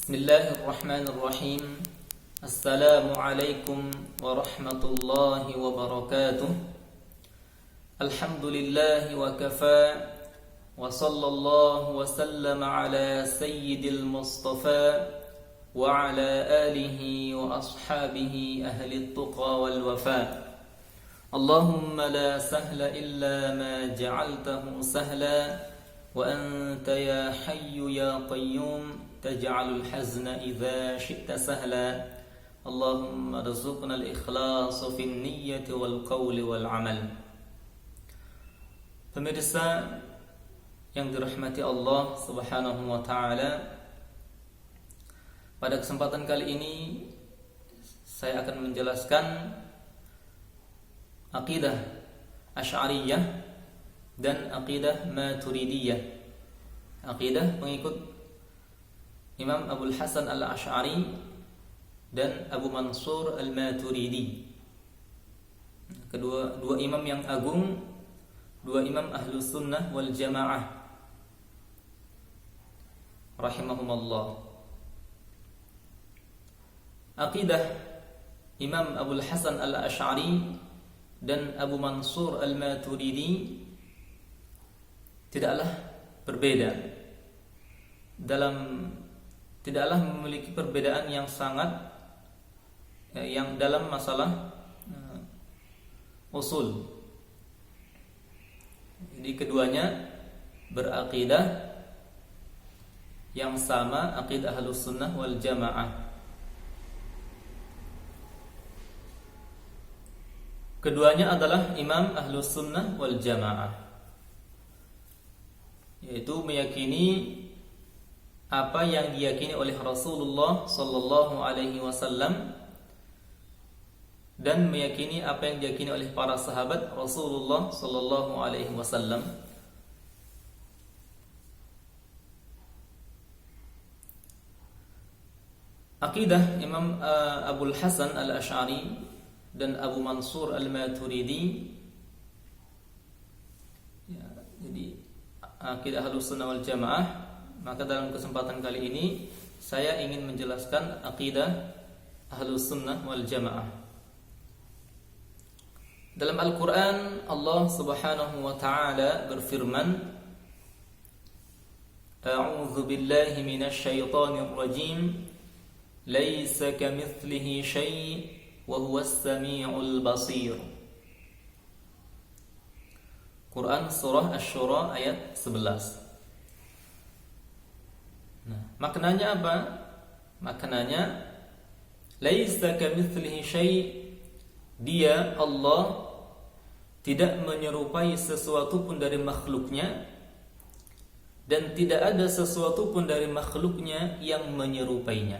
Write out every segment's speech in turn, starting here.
Bismillahirrahmanirrahim. Assalamualaikum warahmatullahi wabarakatuh. Alhamdulillahi wa kafa. Wa sallallahu wa sallama ala sayyidil mustafa wa ala alihi wa ashabihi ahli tuqa wal wafa. Allahumma la sahla illa ma ja'altahu sahla wa anta ya hayyu ya qayyum taj'alul hazna idza syi'ta sahla. Allahumma rzuqna al-ikhlas fin niyyati wal qawli wal amal. Pemirsa yang dirahmati Allah Subhanahu wa taala, pada kesempatan kali ini saya akan menjelaskan aqidah Asy'ariyah dan aqidah Maturidiyah. Aqidah pengikut Imam Abul Hasan Al-Asy'ari dan Abu Mansur Al-Maturidi. Dua imam yang agung, dua imam Ahlus Sunnah wal Jamaah rahimahumullah. Aqidah Imam Abul Hasan Al-Asy'ari dan Abu Mansur Al-Maturidi tidaklah memiliki perbedaan yang sangat yang dalam masalah usul. Jadi keduanya berakidah yang sama, aqidah Ahlus Sunnah wal Jamaah. Keduanya adalah imam Ahlus Sunnah wal Jamaah, yaitu meyakini apa yang diyakini oleh Rasulullah sallallahu alaihi wasallam dan meyakini apa yang diyakini oleh para sahabat Rasulullah sallallahu alaihi wasallam. Aqidah Imam Abul Hasan Al-Asy'ari dan Abu Mansur Al-Maturidi, ya, jadi aqidah Ahlus Sunnah wal Jamaah. Maka dalam kesempatan kali ini saya ingin menjelaskan aqidah Ahlus Sunnah wal Jamaah. Dalam Al-Quran Allah Subhanahu wa ta'ala berfirman, A'udzu billahi minasy syaithanir rajim, laisa kamitslihi syai' wa huwas samiul basir. Quran surah Asy-Syura ayat 11. Maknanya apa? Maknanya laisa kamitslihi syai', dia Allah tidak menyerupai sesuatu pun dari makhluknya, dan tidak ada sesuatu pun dari makhluknya yang menyerupainya,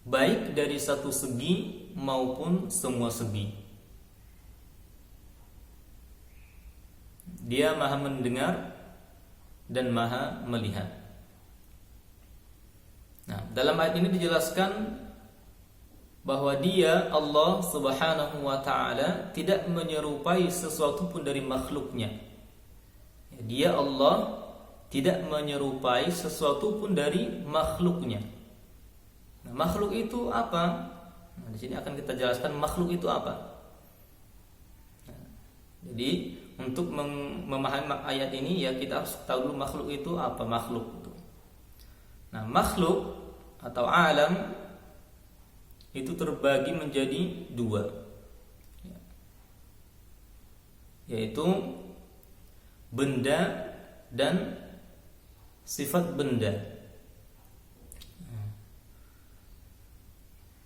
baik dari satu segi maupun semua segi. Dia Maha mendengar dan Maha melihat. Nah, dalam ayat ini dijelaskan bahwa dia Allah Subhanahu wa ta'ala tidak menyerupai sesuatu pun dari makhluknya. Dia Allah tidak menyerupai sesuatu pun dari makhluknya. Nah, makhluk itu apa? Nah, di sini akan kita jelaskan makhluk itu apa. Nah, jadi untuk memahami ayat ini ya kita harus tahu dulu makhluk itu apa. Makhluk itu. Nah, makhluk atau alam itu terbagi menjadi dua, yaitu benda dan sifat benda.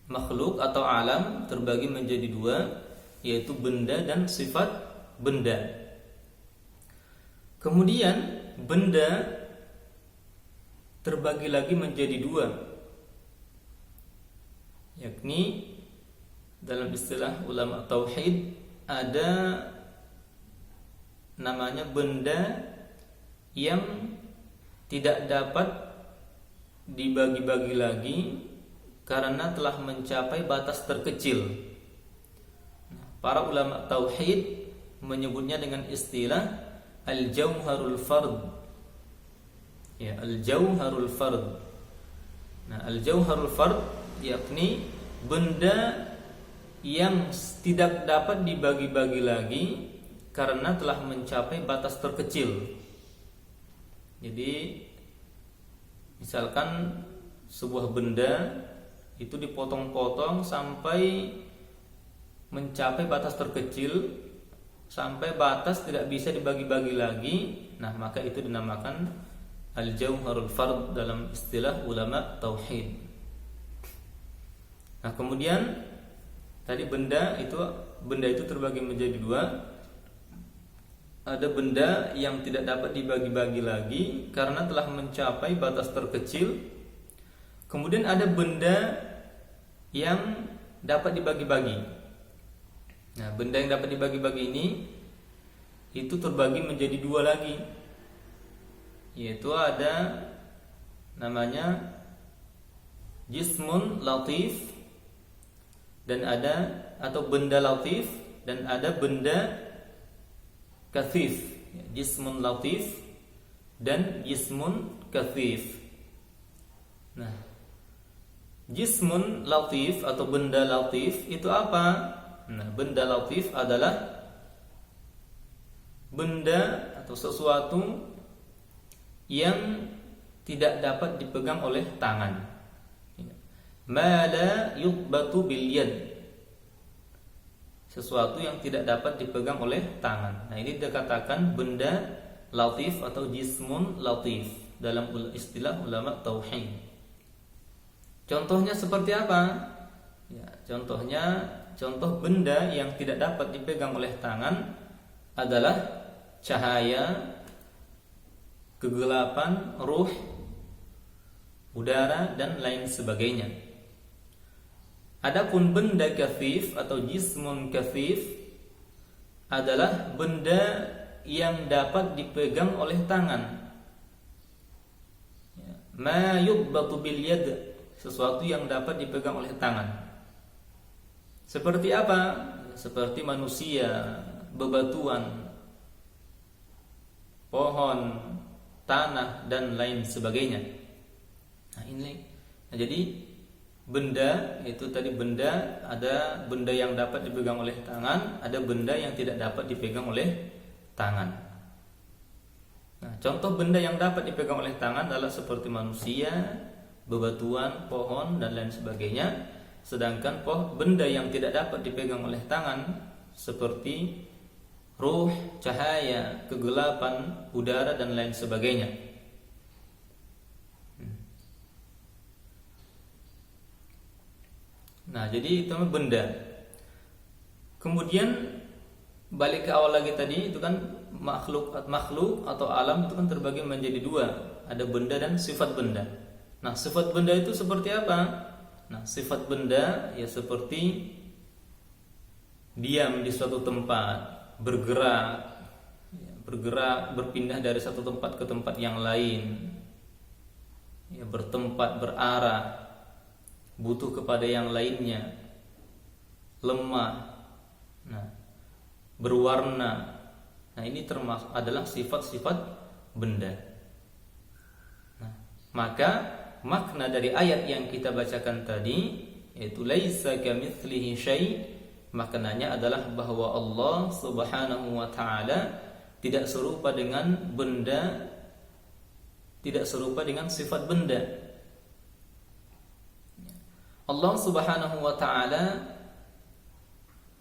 Makhluk atau alam terbagi menjadi dua, yaitu benda dan sifat benda. Kemudian benda terbagi lagi menjadi dua, yakni dalam istilah ulama tauhid ada namanya benda yang tidak dapat dibagi-bagi lagi karena telah mencapai batas terkecil. Para ulama tauhid menyebutnya dengan istilah al-jauharul fard. Ya, al-jauharul fard. Nah, al-jauharul fard yakni benda yang tidak dapat dibagi-bagi lagi karena telah mencapai batas terkecil. Jadi misalkan sebuah benda itu dipotong-potong sampai mencapai batas terkecil, sampai batas tidak bisa dibagi-bagi lagi. Nah, maka itu dinamakan al-jauharul fard dalam istilah ulama tauhid. Nah, kemudian tadi benda itu terbagi menjadi dua. Ada benda yang tidak dapat dibagi-bagi lagi karena telah mencapai batas terkecil. Kemudian ada benda yang dapat dibagi-bagi. Nah, benda yang dapat dibagi-bagi ini itu terbagi menjadi dua lagi. Yaitu ada namanya jismun latif dan ada atau benda latif dan ada benda kathif. Jismun latif dan jismun kathif. Nah, jismun latif atau benda latif itu apa? Nah, benda latif adalah benda atau sesuatu yang tidak dapat dipegang oleh tangan. Ma la yughbatu bil yad. Sesuatu yang tidak dapat dipegang oleh tangan. Nah, ini dikatakan benda latif atau jismun latif dalam istilah ulama tauhid. Contohnya seperti apa? Ya, contoh benda yang tidak dapat dipegang oleh tangan adalah cahaya, kegelapan, ruh, udara dan lain sebagainya. Adapun benda kathif atau jismun kathif adalah benda yang dapat dipegang oleh tangan. Ma yughbatu bil yad, sesuatu yang dapat dipegang oleh tangan. Seperti apa? Seperti manusia, bebatuan, pohon, tanah dan lain sebagainya. Nah, jadi benda itu tadi benda, ada benda yang dapat dipegang oleh tangan, ada benda yang tidak dapat dipegang oleh tangan. Nah, contoh benda yang dapat dipegang oleh tangan adalah seperti manusia, bebatuan, pohon dan lain sebagainya. Sedangkan benda yang tidak dapat dipegang oleh tangan seperti ruh, cahaya, kegelapan, udara dan lain sebagainya. Nah, jadi itu benda. Kemudian balik ke awal lagi tadi, itu kan makhluk atau alam itu kan terbagi menjadi dua. Ada benda dan sifat benda. Nah, sifat benda itu seperti apa? Nah, sifat benda ya seperti diam di suatu tempat, bergerak, berpindah dari satu tempat ke tempat yang lain, ya, bertempat, berarah, butuh kepada yang lainnya, lemah, nah, berwarna. Nah, ini termasuk adalah sifat-sifat benda. Nah, maka makna dari ayat yang kita bacakan tadi, yaitu laisa kamitslihi syai', maknanya adalah bahwa Allah Subhanahu wa taala tidak serupa dengan benda, tidak serupa dengan sifat benda. Allah Subhanahu wa taala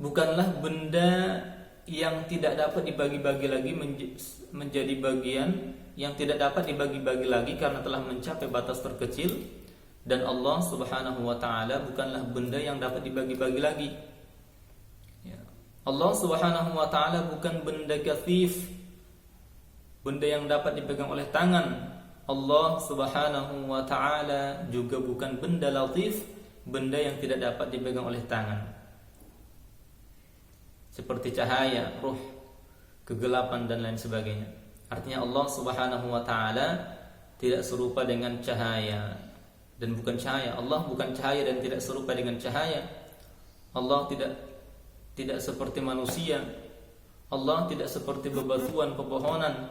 bukanlah benda yang tidak dapat dibagi-bagi lagi menjadi bagian yang tidak dapat dibagi-bagi lagi karena telah mencapai batas terkecil, dan Allah Subhanahu wa taala bukanlah benda yang dapat dibagi-bagi lagi. Ya. Allah Subhanahu wa taala bukan benda kathif, benda yang dapat dipegang oleh tangan. Allah Subhanahu wa taala juga bukan benda latif, benda yang tidak dapat dipegang oleh tangan. Seperti cahaya, ruh, kegelapan dan lain sebagainya. Artinya Allah Subhanahu wa taala tidak serupa dengan cahaya dan bukan cahaya. Allah bukan cahaya dan tidak serupa dengan cahaya. Allah tidak seperti manusia. Allah tidak seperti bebatuan, pepohonan.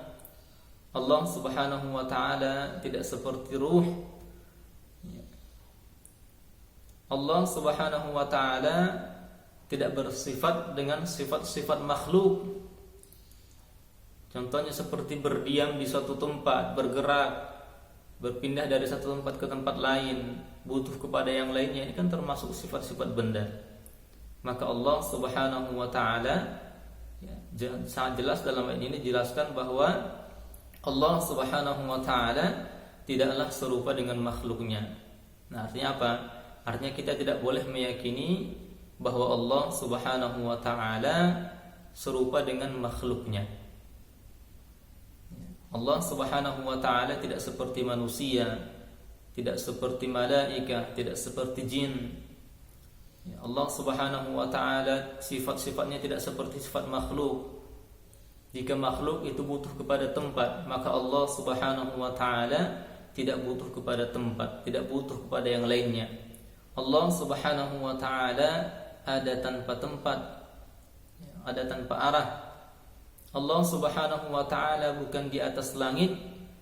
Allah Subhanahu wa taala tidak seperti ruh. Allah Subhanahu wa taala tidak bersifat dengan sifat-sifat makhluk. Contohnya seperti berdiam di suatu tempat, bergerak, berpindah dari satu tempat ke tempat lain, butuh kepada yang lainnya, ini kan termasuk sifat-sifat benda. Maka Allah Subhanahu wa taala sangat jelas dalam ayat ini jelaskan bahwa Allah Subhanahu wa taala tidaklah serupa dengan makhluknya. Nah, artinya apa? Artinya kita tidak boleh meyakini bahwa Allah Subhanahu wa taala serupa dengan makhluknya. Allah Subhanahu wa taala tidak seperti manusia, tidak seperti malaikat, tidak seperti jin. Allah Subhanahu wa taala sifat-sifatnya tidak seperti sifat makhluk. Jika makhluk itu butuh kepada tempat, maka Allah Subhanahu wa taala tidak butuh kepada tempat, tidak butuh kepada yang lainnya. Allah Subhanahu wa taala ada tanpa tempat, ada tanpa arah. Allah Subhanahu wa taala bukan di atas langit.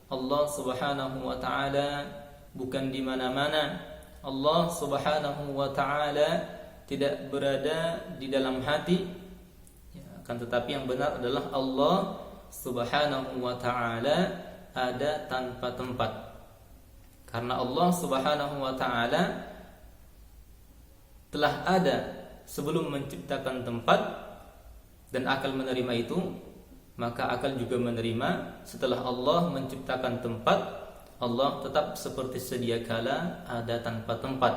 Allah Subhanahu wa taala bukan di mana-mana. Allah Subhanahu wa taala tidak berada di dalam hati. Akan tetapi yang benar adalah Allah Subhanahu wa taala ada tanpa tempat. Karena Allah Subhanahu wa taala telah ada sebelum menciptakan tempat dan akal menerima itu, maka akal juga menerima setelah Allah menciptakan tempat, Allah tetap seperti sedia kala ada tanpa tempat.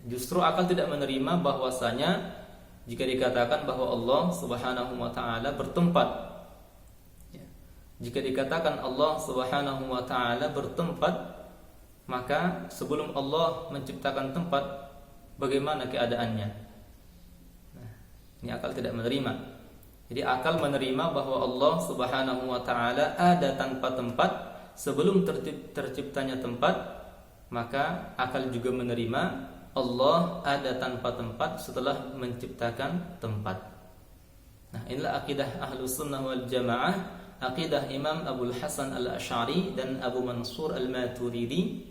Justru akal tidak menerima bahwasanya jika dikatakan bahwa Allah Subhanahu wa taala bertempat. Jika dikatakan Allah Subhanahu wa taala bertempat, maka sebelum Allah menciptakan tempat, bagaimana keadaannya? Nah, ini akal tidak menerima. Jadi akal menerima bahwa Allah Subhanahu wa taala ada tanpa tempat sebelum terciptanya tempat, maka akal juga menerima Allah ada tanpa tempat setelah menciptakan tempat. Nah, inilah akidah Ahlus Sunnah wal Jamaah, akidah Imam Abul Hasan Al-Asy'ari dan Abu Mansur Al-Maturidi.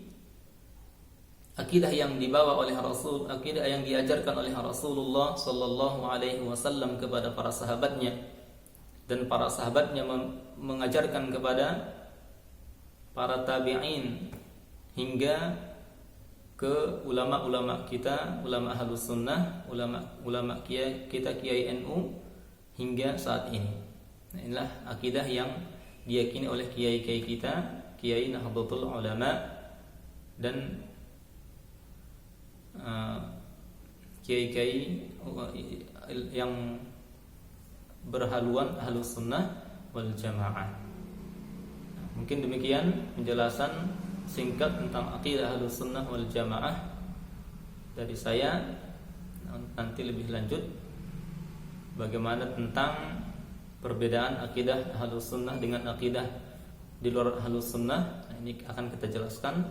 Akidah yang dibawa oleh Rasul, akidah yang diajarkan oleh Rasulullah sallallahu alaihi wasallam kepada para sahabatnya, dan para sahabatnya mengajarkan kepada para tabi'in hingga ke ulama-ulama kita, ulama Ahlus Sunnah, ulama kita Kiai NU hingga saat ini. Nah, inilah akidah yang diyakini oleh kiai-kiai kita, Kiai Nahdlatul Ulama dan kiai-kiai yang berhaluan Ahlus Sunnah wal Jamaah. Mungkin demikian penjelasan singkat tentang akidah Ahlus Sunnah wal Jamaah dari saya. Nanti lebih lanjut bagaimana tentang perbedaan akidah Ahlus Sunnah dengan akidah di luar Ahlus Sunnah. Nah, ini akan kita jelaskan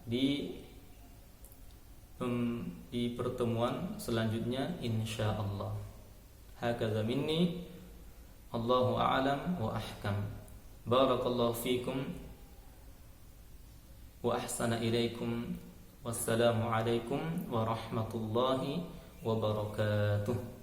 di pertemuan selanjutnya insyaallah. Hakadha minni, Allahu a'lam wa ahkam. Barakallahu fikum wa ahsana ilaikum. Wassalamu alaikum warahmatullahi wabarakatuh.